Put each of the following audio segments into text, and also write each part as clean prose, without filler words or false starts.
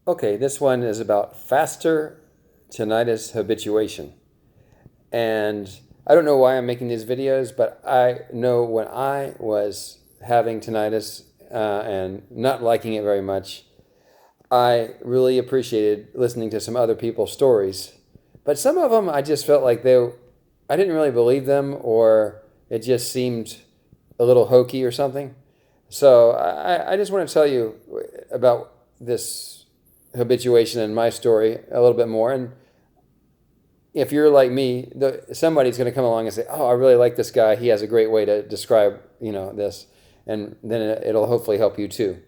Okay, this one is about faster tinnitus habituation. And I don't know why I'm making these videos, but I know when I was having tinnitus and not liking it very much, I really appreciated listening to some other people's stories. But some of them I just felt like I didn't really believe them, or it just seemed a little hokey or something. So I just want to tell you about this habituation and my story a little bit more. And if you're like me, somebody's going to come along and say, "Oh, I really like this guy. He has a great way to describe, this," and then it'll hopefully help you too.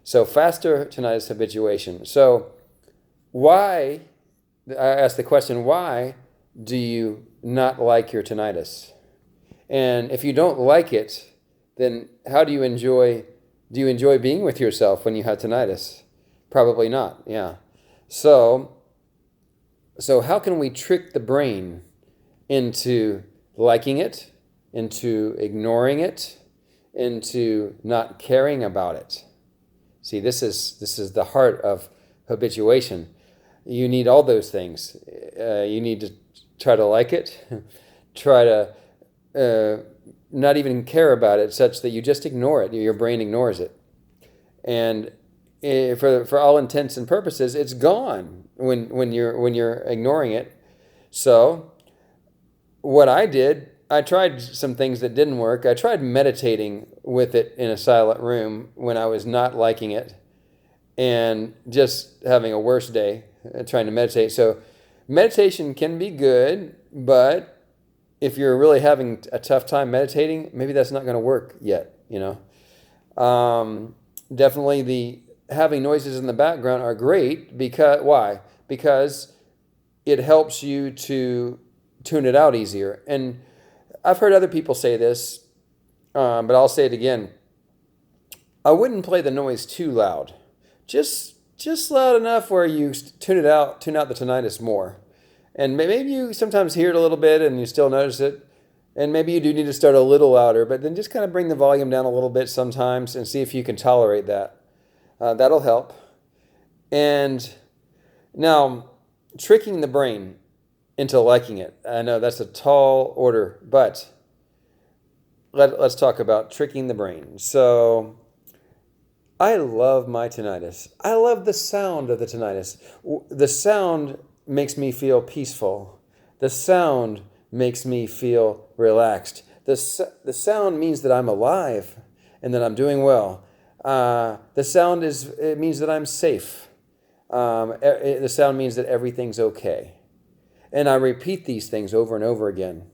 So faster tinnitus habituation. So why? I asked the question, why do you not like your tinnitus? And if you don't like it, then how do you enjoy? Do you enjoy being with yourself when you have tinnitus? Probably not. Yeah. So so how can we trick the brain into liking it, into ignoring it, into not caring about it? See, this is the heart of habituation. You need all those things. You need to try to like it, try to not even care about it, such that you just ignore it. Your brain ignores it, and for all intents and purposes, it's gone when you're ignoring it. So what I did, I tried some things that didn't work. I tried meditating with it in a silent room when I was not liking it and just having a worse day trying to meditate. So meditation can be good, but if you're really having a tough time meditating, maybe that's not going to work yet. Definitely the having noises in the background are great. Because why? Because it helps you to tune it out easier. And I've heard other people say this, but I'll say it again. I wouldn't play the noise too loud. Just loud enough where you tune out the tinnitus more. And maybe you sometimes hear it a little bit and you still notice it. And maybe you do need to start a little louder, but then just kind of bring the volume down a little bit sometimes and see if you can tolerate that. That'll help. And now, tricking the brain into liking it. I know that's a tall order, but let's talk about tricking the brain. So, I love my tinnitus. I love the sound of the tinnitus. The sound makes me feel peaceful. The sound makes me feel relaxed. The sound means that I'm alive and that I'm doing well. The sound it means that I'm safe. The sound means that everything's okay. And I repeat these things over and over again.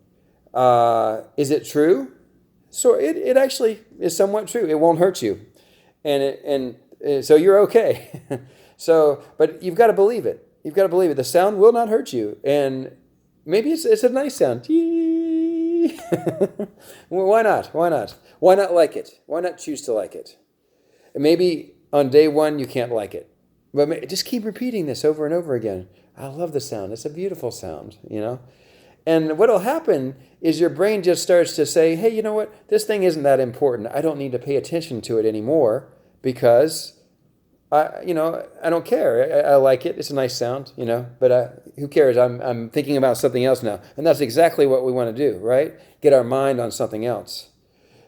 Is it true? So it actually is somewhat true. It won't hurt you. So you're okay. But you've got to believe it. You've got to believe it. The sound will not hurt you. And maybe it's a nice sound. Well, why not? Why not? Why not like it? Why not choose to like it? And maybe on day one you can't like it. But just keep repeating this over and over again. I love the sound. It's a beautiful sound. And what'll happen is your brain just starts to say, hey, you know what? This thing isn't that important. I don't need to pay attention to it anymore because I don't care. I like it. It's a nice sound, but who cares? I'm thinking about something else now. And that's exactly what we want to do, right? Get our mind on something else.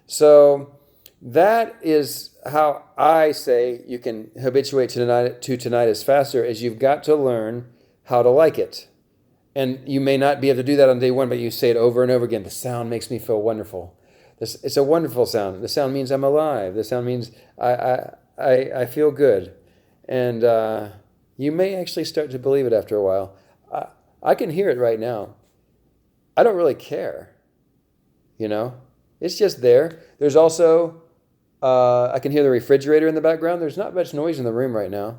So that is how I say you can habituate to tinnitus faster, is you've got to learn how to like it. And you may not be able to do that on day one, but you say it over and over again. The sound makes me feel wonderful. It's a wonderful sound. The sound means I'm alive. The sound means I feel good. And you may actually start to believe it after a while. I can hear it right now. I don't really care. It's just there. There's also, I can hear the refrigerator in the background. There's not much noise in the room right now.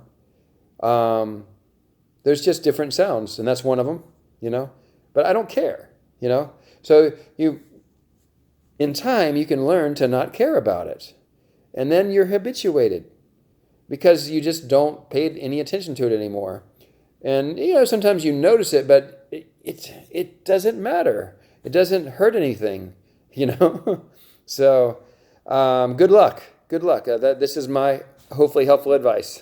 There's just different sounds, and that's one of them. But I don't care. So in time, you can learn to not care about it. And then you're habituated because you just don't pay any attention to it anymore. And, sometimes you notice it, but it doesn't matter. It doesn't hurt anything, So good luck. Good luck. This is my hopefully helpful advice.